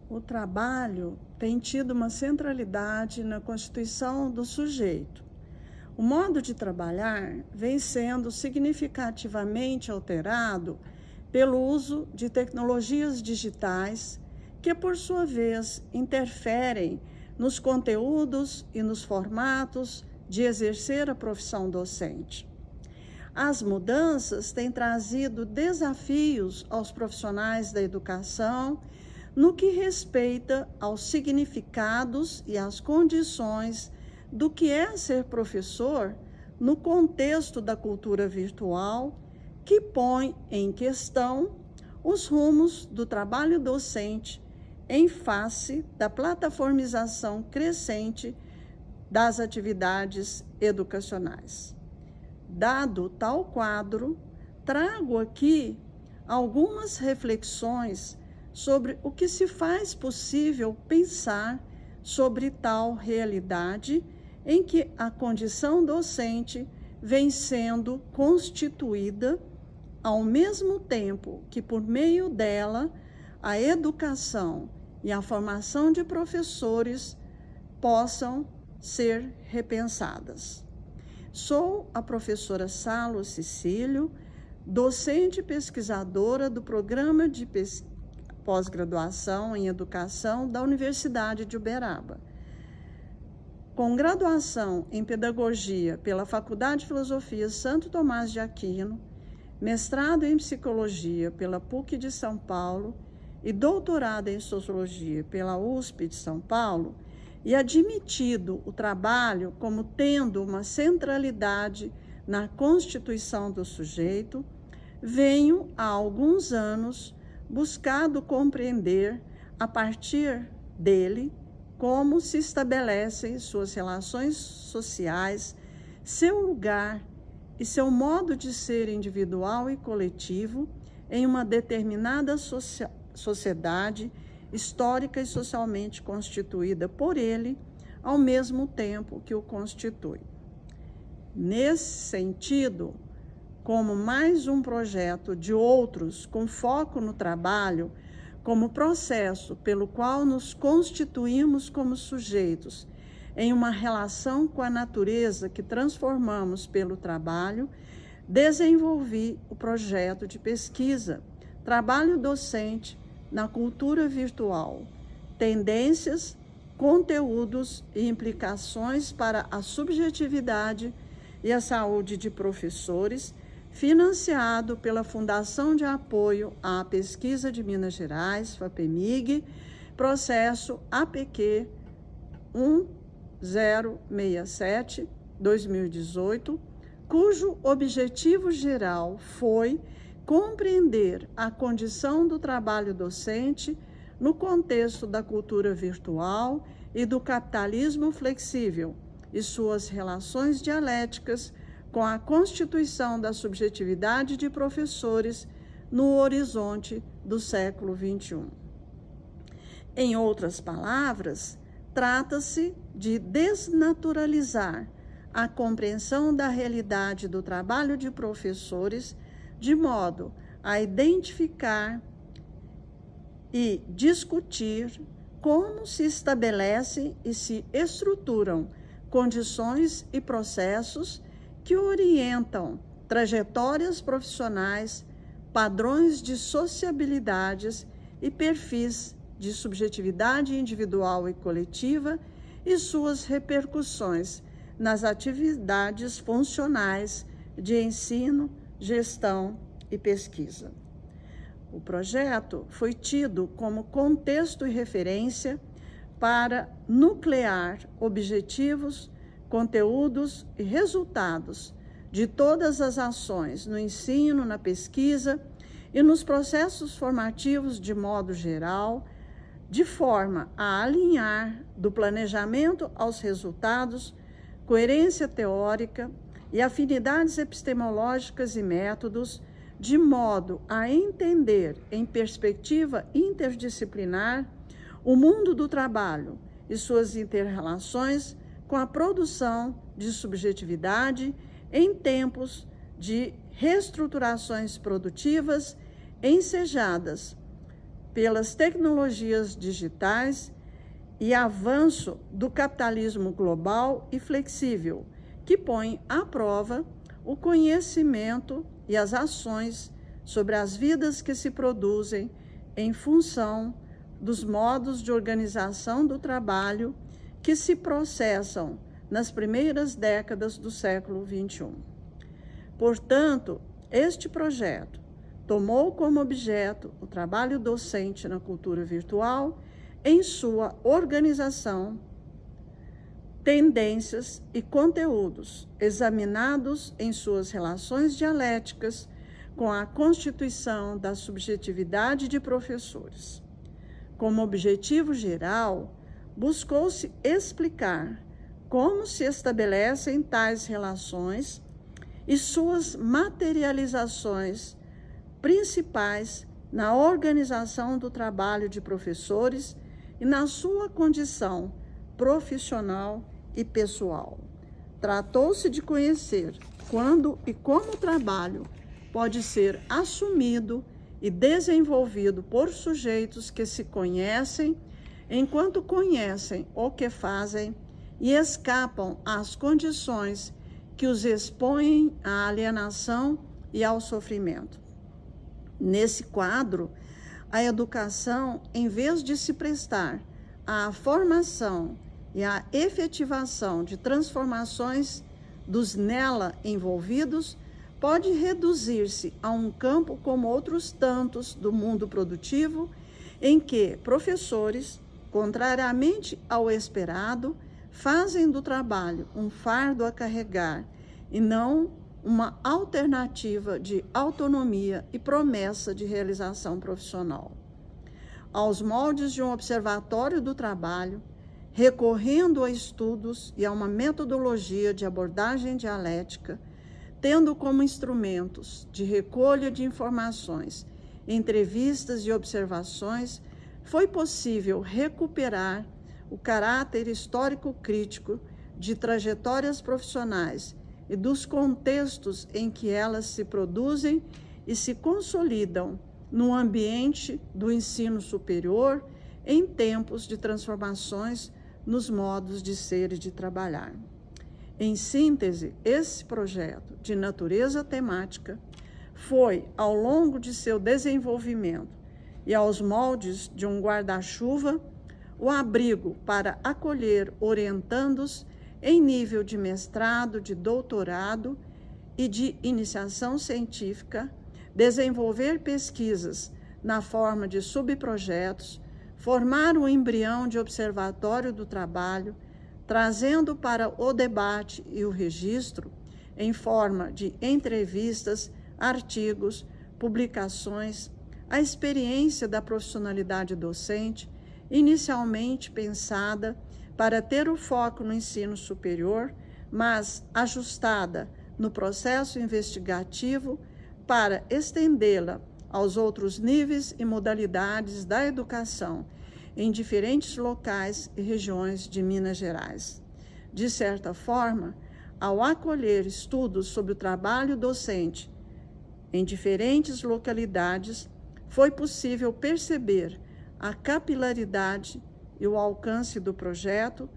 O trabalho tem tido uma centralidade na constituição do sujeito. O modo de trabalhar vem sendo significativamente alterado pelo uso de tecnologias digitais que, por sua vez, interferem nos conteúdos e nos formatos de exercer a profissão docente. As mudanças têm trazido desafios aos profissionais da educação no que respeita aos significados e às condições do que é ser professor no contexto da cultura virtual, que põe em questão os rumos do trabalho docente em face da plataformização crescente das atividades educacionais. Dado tal quadro, trago aqui algumas reflexões sobre o que se faz possível pensar sobre tal realidade em que a condição docente vem sendo constituída ao mesmo tempo que, por meio dela, a educação e a formação de professores possam ser repensadas. Sou a professora Salo Cecílio, docente e pesquisadora do Programa de Pós-Graduação em Educação da Universidade de Uberaba. Com graduação em Pedagogia pela Faculdade de Filosofia Santo Tomás de Aquino, mestrado em Psicologia pela PUC de São Paulo e doutorado em Sociologia pela USP de São Paulo, e admitido o trabalho como tendo uma centralidade na constituição do sujeito, venho há alguns anos buscado compreender, a partir dele, como se estabelecem suas relações sociais, seu lugar e seu modo de ser individual e coletivo em uma determinada sociedade histórica e socialmente constituída por ele, ao mesmo tempo que o constitui. Nesse sentido, como mais um projeto de outros com foco no trabalho, como processo pelo qual nos constituímos como sujeitos em uma relação com a natureza que transformamos pelo trabalho, desenvolvi o projeto de pesquisa Trabalho Docente na Cultura Virtual, Tendências, Conteúdos e Implicações para a Subjetividade e a Saúde de Professores, financiado pela Fundação de Apoio à Pesquisa de Minas Gerais, FAPEMIG, processo APQ 1067-2018, cujo objetivo geral foi compreender a condição do trabalho docente no contexto da cultura virtual e do capitalismo flexível e suas relações dialéticas com a constituição da subjetividade de professores no horizonte do século XXI. Em outras palavras, trata-se de desnaturalizar a compreensão da realidade do trabalho de professores de modo a identificar e discutir como se estabelecem e se estruturam condições e processos que orientam trajetórias profissionais, padrões de sociabilidades e perfis de subjetividade individual e coletiva e suas repercussões nas atividades funcionais de ensino, gestão e pesquisa. O projeto foi tido como contexto e referência para nuclear objetivos, conteúdos e resultados de todas as ações no ensino, na pesquisa e nos processos formativos de modo geral, de forma a alinhar do planejamento aos resultados, coerência teórica e afinidades epistemológicas e métodos, de modo a entender em perspectiva interdisciplinar o mundo do trabalho e suas inter-relações com a produção de subjetividade em tempos de reestruturações produtivas ensejadas pelas tecnologias digitais e avanço do capitalismo global e flexível, que põe à prova o conhecimento e as ações sobre as vidas que se produzem em função dos modos de organização do trabalho que se processam nas primeiras décadas do século XXI. Portanto, este projeto tomou como objeto o trabalho docente na cultura virtual em sua organização, tendências e conteúdos, examinados em suas relações dialéticas com a constituição da subjetividade de professores. Como objetivo geral, buscou-se explicar como se estabelecem tais relações e suas materializações principais na organização do trabalho de professores e na sua condição profissional e pessoal. Tratou-se de conhecer quando e como o trabalho pode ser assumido e desenvolvido por sujeitos que se conhecem enquanto conhecem o que fazem e escapam às condições que os expõem à alienação e ao sofrimento. Nesse quadro, a educação, em vez de se prestar à formação e à efetivação de transformações dos nela envolvidos, pode reduzir-se a um campo como outros tantos do mundo produtivo, em que professores, contrariamente ao esperado, fazem do trabalho um fardo a carregar e não uma alternativa de autonomia e promessa de realização profissional. Aos moldes de um observatório do trabalho, recorrendo a estudos e a uma metodologia de abordagem dialética, tendo como instrumentos de recolha de informações, entrevistas e observações, foi possível recuperar o caráter histórico-crítico de trajetórias profissionais e dos contextos em que elas se produzem e se consolidam no ambiente do ensino superior em tempos de transformações nos modos de ser e de trabalhar. Em síntese, esse projeto de natureza temática foi, ao longo de seu desenvolvimento e aos moldes de um guarda-chuva, o abrigo para acolher orientandos em nível de mestrado, de doutorado e de iniciação científica, desenvolver pesquisas na forma de subprojetos, formar um embrião de observatório do trabalho, trazendo para o debate e o registro, em forma de entrevistas, artigos, publicações, a experiência da profissionalidade docente, inicialmente pensada para ter o foco no ensino superior, mas ajustada no processo investigativo para estendê-la aos outros níveis e modalidades da educação em diferentes locais e regiões de Minas Gerais. De certa forma, ao acolher estudos sobre o trabalho docente em diferentes localidades, foi possível perceber a capilaridade e o alcance do projeto,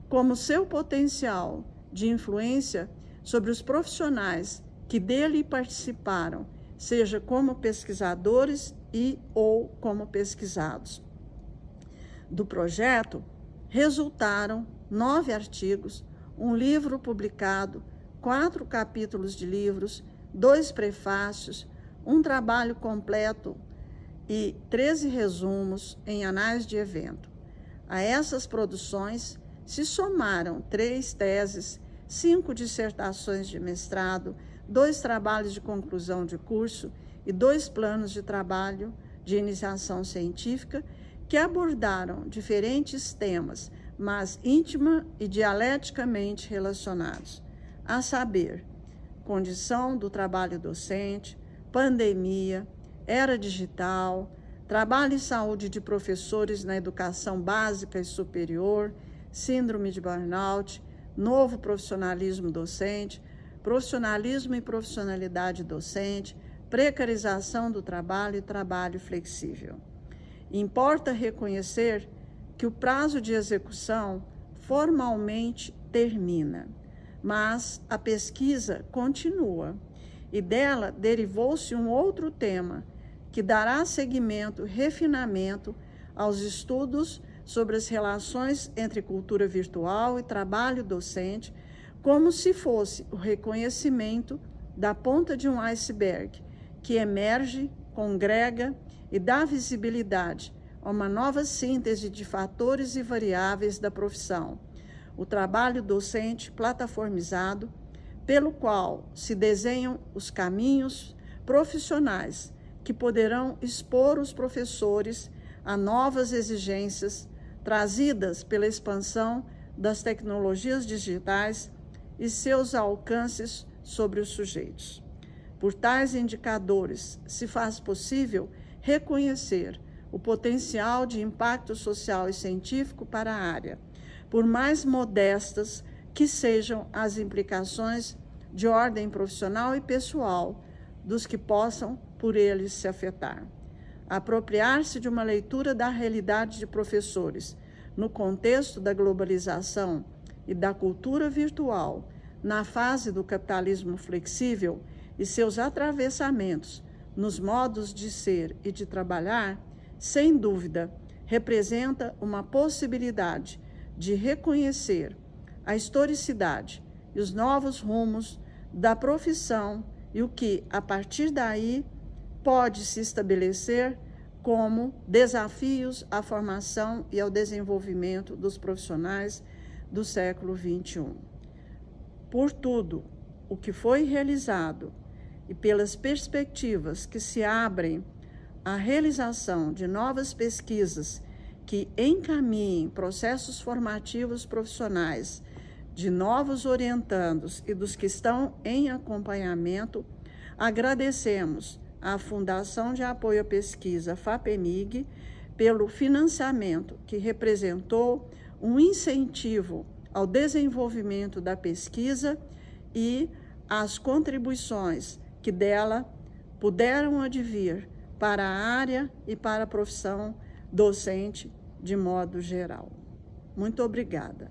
como seu potencial de influência sobre os profissionais que dele participaram, seja como pesquisadores e ou como pesquisados. Do projeto, resultaram 9 artigos, um livro publicado, 4 capítulos de livros, 2 prefácios, um trabalho completo e 13 resumos em anais de evento. A essas produções se somaram 3 teses, 5 dissertações de mestrado, 2 trabalhos de conclusão de curso e 2 planos de trabalho de iniciação científica que abordaram diferentes temas, mas íntima e dialeticamente relacionados, a saber, condição do trabalho docente, pandemia, era digital, trabalho e saúde de professores na educação básica e superior, síndrome de burnout, novo profissionalismo docente, profissionalismo e profissionalidade docente, precarização do trabalho e trabalho flexível. Importa reconhecer que o prazo de execução formalmente termina, mas a pesquisa continua e dela derivou-se um outro tema que dará seguimento e refinamento aos estudos sobre as relações entre cultura virtual e trabalho docente, como se fosse o reconhecimento da ponta de um iceberg que emerge, congrega e dá visibilidade a uma nova síntese de fatores e variáveis da profissão, o trabalho docente plataformizado, pelo qual se desenham os caminhos profissionais que poderão expor os professores a novas exigências trazidas pela expansão das tecnologias digitais e seus alcances sobre os sujeitos. Por tais indicadores, se faz possível reconhecer o potencial de impacto social e científico para a área, por mais modestas que sejam as implicações de ordem profissional e pessoal dos que possam por eles se afetar. Apropriar-se de uma leitura da realidade de professores no contexto da globalização e da cultura virtual, na fase do capitalismo flexível e seus atravessamentos nos modos de ser e de trabalhar, sem dúvida, representa uma possibilidade de reconhecer a historicidade e os novos rumos da profissão e o que, a partir daí, pode se estabelecer como desafios à formação e ao desenvolvimento dos profissionais do século XXI. Por tudo o que foi realizado e pelas perspectivas que se abrem à realização de novas pesquisas que encaminhem processos formativos profissionais de novos orientandos e dos que estão em acompanhamento, agradecemos à Fundação de Apoio à Pesquisa, FAPEMIG, pelo financiamento que representou um incentivo ao desenvolvimento da pesquisa e as contribuições que dela puderam advir para a área e para a profissão docente de modo geral. Muito obrigada.